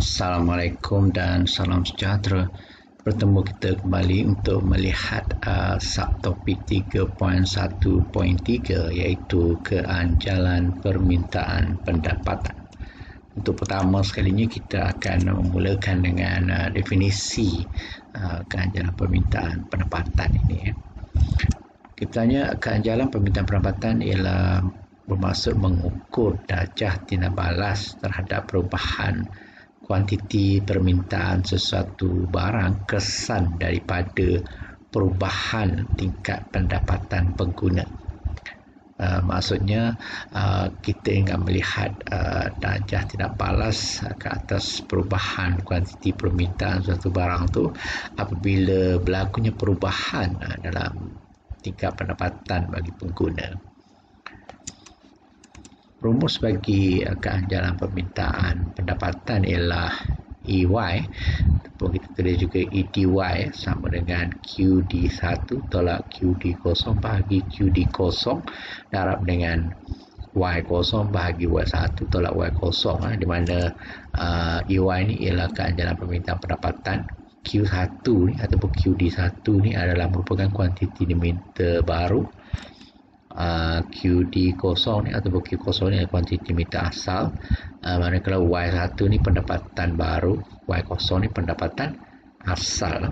Assalamualaikum dan salam sejahtera. Bertemu kita kembali untuk melihat subtopik 3.1.3 iaitu keanjalan permintaan pendapatan. Untuk pertama sekalinya kita akan memulakan dengan definisi keanjalan permintaan pendapatan ini. Kita tanya keanjalan permintaan pendapatan ialah bermaksud mengukur darjah tindak balas terhadap perubahan kuantiti permintaan sesuatu barang kesan daripada perubahan tingkat pendapatan pengguna. Maksudnya kita ingin melihat darjah tindak balas ke atas perubahan kuantiti permintaan sesuatu barang tu apabila berlakunya perubahan dalam tingkat pendapatan bagi pengguna. Rumus bagi keanjalan permintaan pendapatan ialah EY ataupun kita tulis juga EDY sama dengan QD1 tolak QD0 bahagi QD0 darab dengan Y0 bahagi Y1 tolak Y0 di mana EY ni ialah keanjalan permintaan pendapatan. Q1 ni ataupun QD1 ni adalah merupakan kuantiti diminta baru. QD0 ni ataupun Q0 ni adalah kuantiti diminta asal, manakala Y1 ni pendapatan baru, Y0 ni pendapatan asal.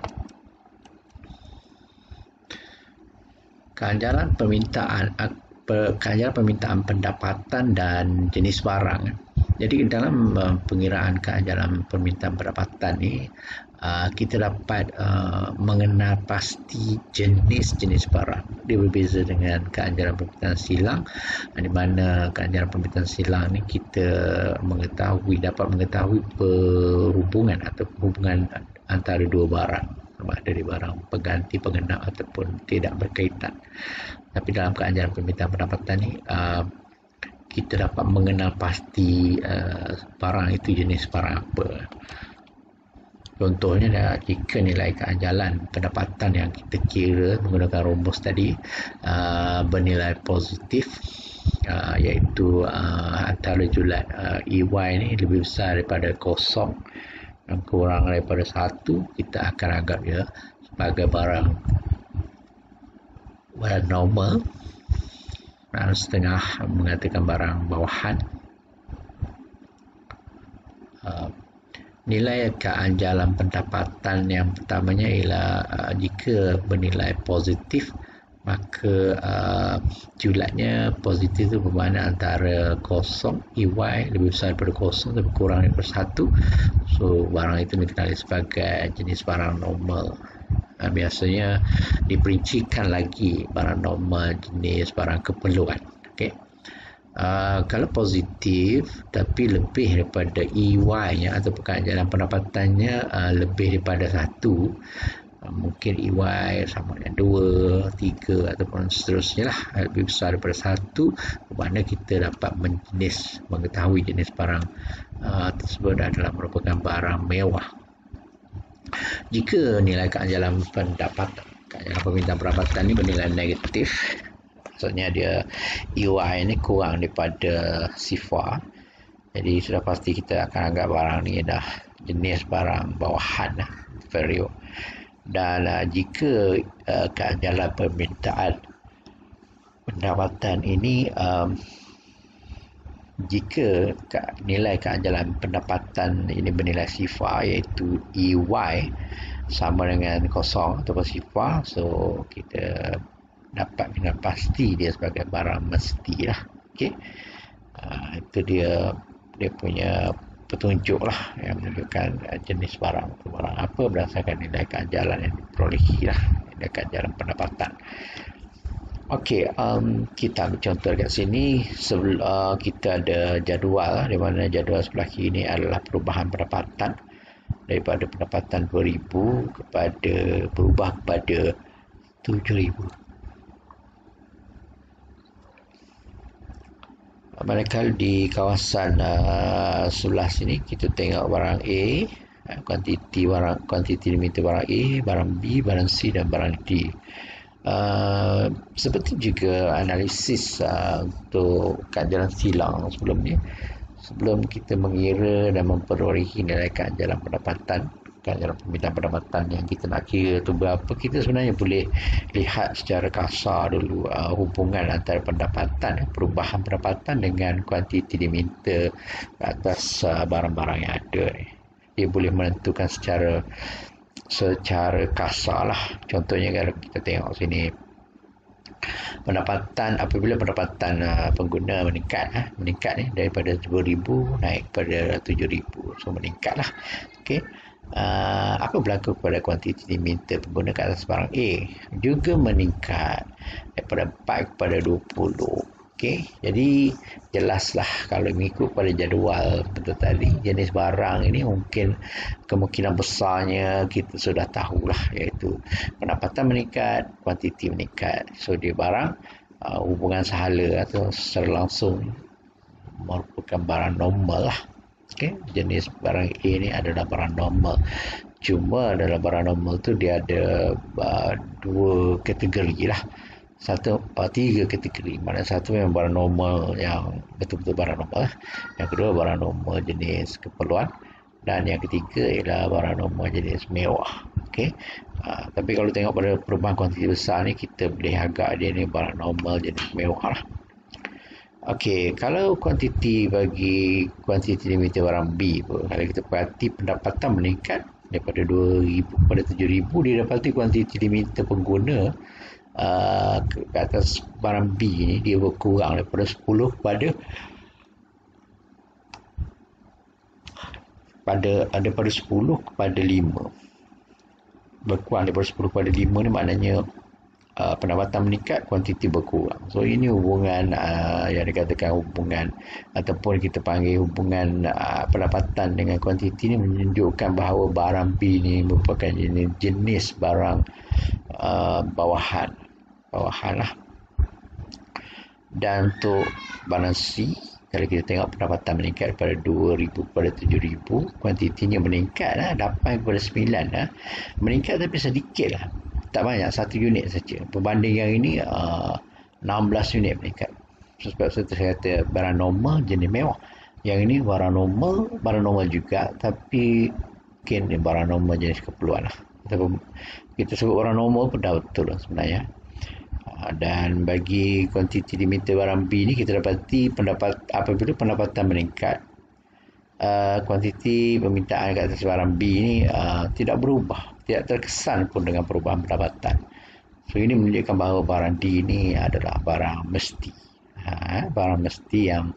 Keanjalan permintaan pendapatan dan jenis barang. Jadi dalam pengiraan keanjalan permintaan pendapatan ni kita dapat mengenal pasti jenis-jenis barang. Dia berbeza dengan keanjalan permintaan silang, di mana keanjalan permintaan silang ni kita dapat mengetahui perhubungan atau hubungan antara dua barang, sama ada di barang pengganti, pengenal ataupun tidak berkaitan. Tapi dalam keanjalan permintaan pendapatan ni kita dapat mengenal pasti barang itu jenis barang apa. Contohnya jika nilai keanjalan pendapatan yang kita kira menggunakan rumus tadi bernilai positif, iaitu antara julat EY ni lebih besar daripada kosong dan kurang daripada 1, kita akan anggap dia sebagai barang normal, dan setengah mengatakan barang bawahan. Nilai keanjalan pendapatan yang pertamanya ialah jika bernilai positif, maka julatnya positif itu bermakna antara kosong, EY lebih besar daripada kosong tapi kurang daripada 1. So barang itu dikenali sebagai jenis barang normal. Biasanya diperincikan lagi barang normal jenis barang keperluan. Okay. Kalau positif tapi lebih daripada EY-nya atau keanjalan pendapatannya lebih daripada 1, mungkin EY sama dengan 2, 3 ataupun seterusnya lah, lebih besar daripada 1, bermakna kita dapat mengetahui jenis barang tersebut adalah merupakan barang mewah. Jika nilai keanjalan permintaan pendapatan ini bernilai negatif, maksudnya dia EY ini kurang daripada sifar, jadi sudah pasti kita akan anggap barang ni dah jenis barang bawahan, inferior. Dan jika keanjalan permintaan pendapatan ini jika nilai keanjalan pendapatan ini bernilai sifar, iaitu EY sama dengan kosong atau sifar, so kita dapat dengan pasti dia sebagai barang mesti lah. Okay. Itu dia punya petunjuk lah yang menunjukkan jenis barang apa berdasarkan nilai keanjalan yang diperolehi lah, nilai keanjalan pendapatan. Okey, kita ambil contoh dekat sini. Kita ada jadual, di mana jadual sebelah kiri ini adalah perubahan pendapatan daripada pendapatan 2,000 berubah kepada 7,000. Manakala di kawasan sebelah sini kita tengok barang A, kuantiti diminta barang A, barang B, barang C dan barang D. Seperti juga analisis untuk keanjalan silang sebelum ni, sebelum kita mengira dan memperolehi nilai ganjaran pendapatan, ganjaran permintaan pendapatan yang kita nak kira tu berapa, kita sebenarnya boleh lihat secara kasar dulu hubungan antara pendapatan, perubahan pendapatan dengan kuantiti diminta atas barang-barang yang ada ni. Dia boleh menentukan secara kasar lah. Contohnya kalau kita tengok sini, pendapatan, apabila pendapatan pengguna meningkat ni daripada 2,000 naik kepada 7,000, so meningkat lah. Okey, apa berlaku kepada kuantiti diminta pengguna ke atas barang A? Juga meningkat daripada 4 kepada 20. Okey, jadi jelaslah kalau mengikut pada jadual betul tadi, jenis barang ini mungkin kemungkinan besarnya kita sudah tahulah, iaitu pendapatan meningkat, kuantiti meningkat. So dia barang hubungan sahala atau secara langsung merupakan barang normal lah. Okay? Jenis barang A ni adalah barang normal. Cuma dalam barang normal tu dia ada dua kategori lah. Tiga kategori. Mana satu yang barang normal yang betul-betul barang normal lah. Yang kedua barang normal jenis keperluan. Dan yang ketiga ialah barang normal jenis mewah. Okay? Tapi kalau tengok pada perubahan kuantiti besar ni, kita boleh agak dia ni barang normal jenis mewah lah. Okey, kalau kuantiti bagi kuantiti diminta barang B pun, kalau kita perhati pendapatan meningkat daripada 2,000 kepada 7,000, dia dapati kuantiti diminta pengguna ke atas barang B ni dia berkurang daripada 10 daripada 10 kepada 5. Berkurang daripada 10 kepada 5 ni maknanya pendapatan meningkat, kuantiti berkurang. So ini hubungan yang dikatakan hubungan ataupun kita panggil hubungan pendapatan dengan kuantiti ni menunjukkan bahawa barang B ni merupakan jenis barang bawahan lah. Dan untuk barang C, kalau kita tengok pendapatan meningkat daripada 2,000 kepada 7,000, kuantitinya meningkat lah, 8 kepada 9 lah. Meningkat tapi sedikit lah, tak banyak, 1 unit saja. Berbanding yang ini 16 unit meningkat. Sebab itu saya kata barang normal jenis mewah. Yang ini barang normal juga, tapi mungkin barang normal jenis keperluan lah. Kita sebut barang normal pun dah betul lah sebenarnya. Dan bagi kuantiti diminta barang B ni, kita dapati apabila pendapatan meningkat, kuantiti permintaan ke atas barang B ni tidak berubah, tidak terkesan pun dengan perubahan pendapatan. So ini menunjukkan bahawa barang D ni adalah barang mesti. Barang mesti yang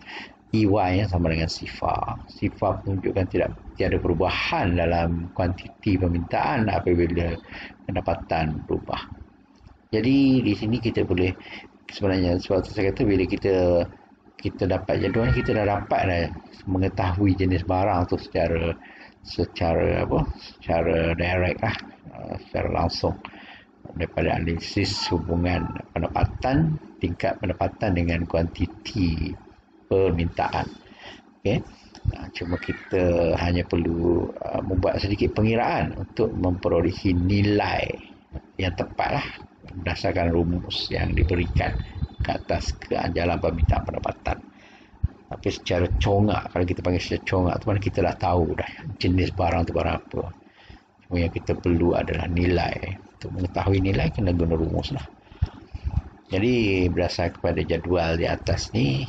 EY sama dengan sifar. Sifar menunjukkan tiada perubahan dalam kuantiti permintaan apabila pendapatan berubah. Jadi di sini kita boleh sebenarnya, sebab tu saya kata bila kita dapat jadual, kita dah dapat mengetahui jenis barang tu secara direct lah, secara langsung daripada analisis hubungan pendapatan, tingkat pendapatan dengan kuantiti permintaan. Okay? Cuma kita hanya perlu membuat sedikit pengiraan untuk memperolehi nilai yang tepat lah, berdasarkan rumus yang diberikan ke atas ganjaran permintaan pendapatan. Tapi secara congak, kalau kita panggil secara congak tu, mana kita dah tahu dah jenis barang tu barang apa. Cuma yang kita perlu adalah nilai. Untuk mengetahui nilai, kena guna rumus lah. Jadi berdasarkan kepada jadual di atas ni,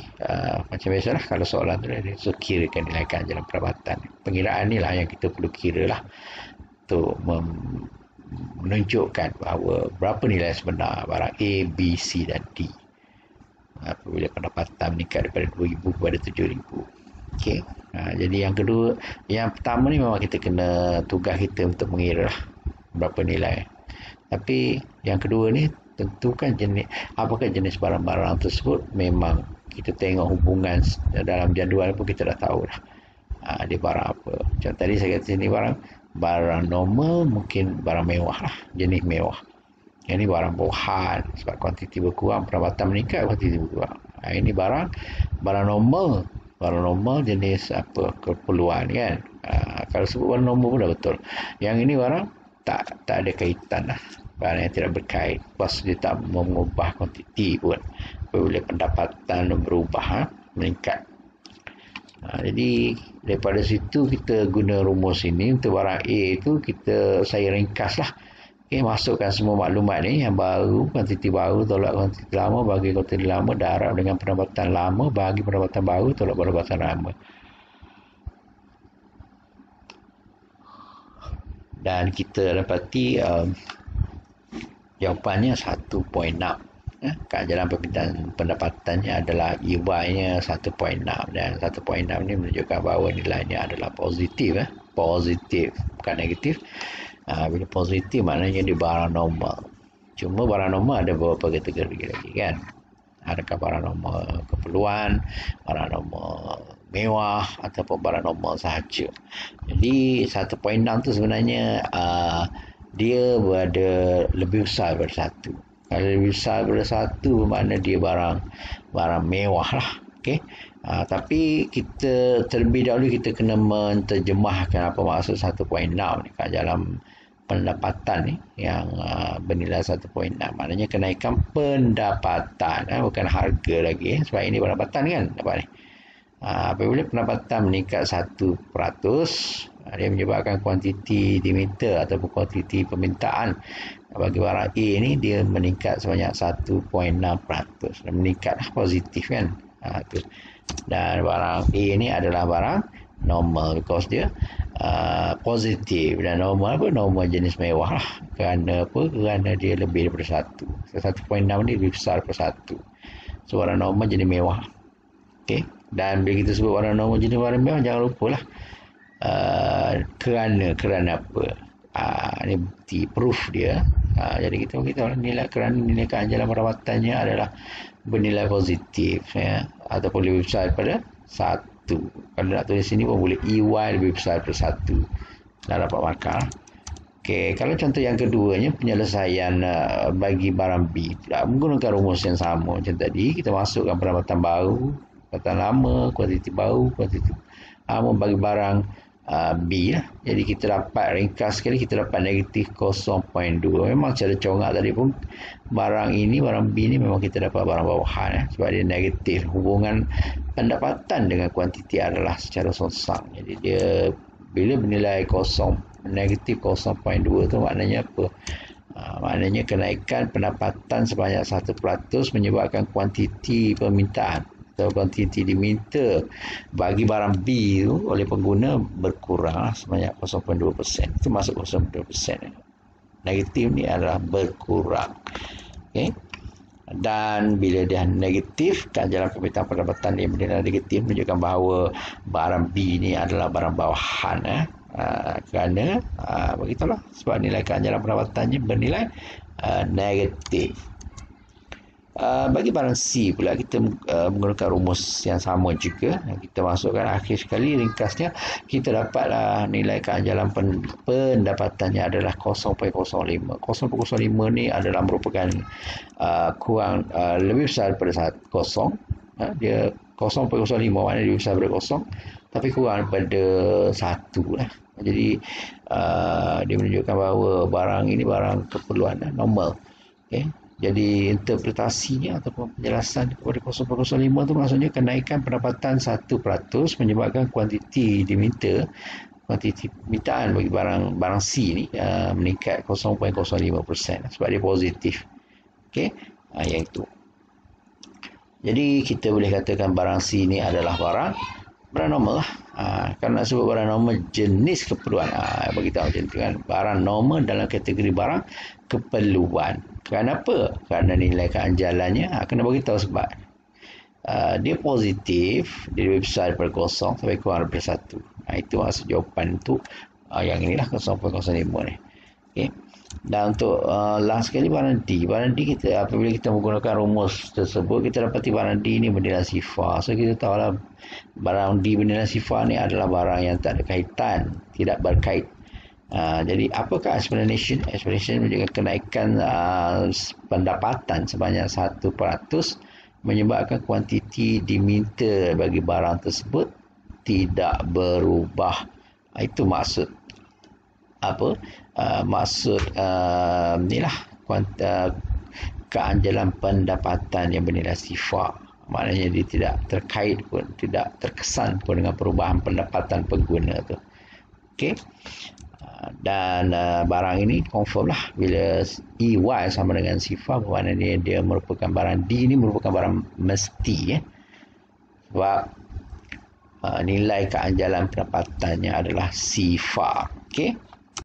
macam biasalah kalau soalan tu dia kirakan nilai ganjaran pendapatan. Pengiraan ni lah yang kita perlu kira lah untuk menunjukkan bahawa berapa nilai sebenar barang A, B, C dan D apabila pendapatan meningkat daripada 2,000 kepada 7,000. Okey. Jadi yang pertama ni memang kita kena, tugas kita untuk mengira lah berapa nilai. Tapi yang kedua ni tentukan apakah jenis barang-barang tersebut. Memang kita tengok hubungan dalam jadual pun kita dah tahu dah dia barang apa. Macam tadi saya kata sini barang normal, mungkin barang mewah lah, jenis mewah. Yang ni barang bawahan, sebab kuantiti berkurang, pendapatan meningkat, kuantiti berkurang. Ini barang normal jenis keperluan kan. Kalau sebut barang normal pun dah betul. Yang ini barang tak ada kaitan lah, barang yang tidak berkait, plus dia tak mengubah kuantiti pun apabila pendapatan berubah, meningkat. Jadi daripada situ kita guna rumus ini untuk barang A itu saya ringkas lah. Okay, masukkan semua maklumat ni yang baru, kuantiti baru tolak kuantiti lama, bagi kuantiti lama, darab dengan pendapatan lama, bagi pendapatan baru tolak pendapatan lama. Dan kita dapati jawapannya 1.6. Keajaran permintaan pendapatannya adalah EY-nya 1.6 dan 1.6 ni menunjukkan bahawa nilainya adalah positif. Positif, bukan negatif. Bila positif maknanya dia barang normal. Cuma barang normal ada beberapa kategori lagi kan. Adakah barang normal keperluan, barang normal mewah ataupun barang normal sahaja. Jadi 1.6 tu sebenarnya dia berada lebih besar daripada 1. Kalau lebih besar daripada 1 bermakna dia barang mewah lah. Okay? Tapi kita terlebih dahulu kita kena menterjemahkan apa maksud 1.6 ni kat dalam pendapatan ni yang bernilai 1.6. Maknanya kenaikan pendapatan, bukan harga lagi, sebab ini pendapatan kan dapat ni. Apabila pendapatan meningkat 1%, dia menyebabkan kuantiti diminta ataupun kuantiti permintaan bagi barang A ni dia meningkat sebanyak 1.6%. Meningkat positif kan. Dan barang A ni adalah barang normal because dia positif, dan normal jenis mewah lah. Kerana dia lebih daripada 1. 1.6 ni lebih besar daripada 1. So barang normal jenis mewah. Okay. Dan bila kita sebut barang normal jenis barang mewah, jangan lupalah kerana apa. Ini bukti proof dia. Jadi kita beritahu nilai keanjalan perawatannya adalah bernilai positif ataupun lebih besar daripada 1. Kalau nak tulis sini pun boleh EY lebih besar daripada 1. Dah dapat markah. Okey, kalau contoh yang keduanya penyelesaian bagi barang B, menggunakan rumus yang sama macam tadi, kita masukkan pendapatan baru, pendapatan lama, kuantiti baru, kuantiti lama bagi barang B lah. Jadi kita dapat ringkas sekali, kita dapat negatif 0.2. Memang cara congak tadi pun barang B ni memang kita dapat barang bawahan sebab dia negatif. Hubungan pendapatan dengan kuantiti adalah secara sonsang. Jadi dia bila bernilai negatif 0.2 tu maknanya apa? Maknanya kenaikan pendapatan sebanyak 1% menyebabkan kuantiti permintaan atau kuantiti diminta bagi barang B itu oleh pengguna berkurang sebanyak 0.2%. Itu masuk 0.2%. Negatif ni adalah berkurang. Okay? Dan bila dia negatif, keanjalan permintaan pendapatan dia bernilai negatif menunjukkan bahawa barang B ni adalah barang bawahan. Kerana begitulah, sebab nilai keanjalan pendapatannya bernilai negatif. Bagi barang C pula kita menggunakan rumus yang sama juga. Kita masukkan akhir sekali ringkasnya, kita dapatlah nilai keanjalan pendapatannya adalah 0.05. 0.05 ni adalah merupakan kurang lebih besar daripada 0. Dia 0.05 maknanya lebih besar daripada 0 tapi kurang daripada 1 lah. Jadi dia menunjukkan bahawa barang ini barang keperluan normal. Okay? Jadi interpretasinya ataupun penjelasan kepada 0.05 tu maksudnya kenaikan pendapatan 1% menyebabkan kuantiti diminta, kuantiti permintaan bagi barang C ni meningkat 0.05% sebab dia positif. Okey, yang itu. Jadi kita boleh katakan barang C ni adalah barang normal lah. Kalau nak sebut barang normal jenis keperluan, bagi tahu macam tu kan, barang normal dalam kategori barang keperluan. Kenapa? Kerana nilai keanjalannya kena bagi tahu sebab dia positif, dia lebih besar daripada 0 sampai kurang daripada 1. Itu maksud jawapan untuk yang inilah 0.05 ni. Okey. Dan untuk last sekali barang D. Barang D kita apabila kita menggunakan rumus tersebut, kita dapati barang D ni bernilai sifar. So kita tahulah barang D bernilai sifar ni adalah barang yang tak ada kaitan, tidak berkait. Jadi apakah explanation? Explanation menunjukkan kenaikan pendapatan sebanyak 1% menyebabkan kuantiti diminta bagi barang tersebut tidak berubah. Itu maksud apa? Maksud inilah keanjalan pendapatan yang bernilai sifar. maknanya dia tidak terkait pun, tidak terkesan pun dengan perubahan pendapatan pengguna tu. Okey. Dan barang ini confirm lah bila EY sama dengan SIFA, maknanya dia merupakan barang D, ini merupakan barang mesti ya. Sebab nilai keanjalan pendapatannya adalah SIFA. Okey.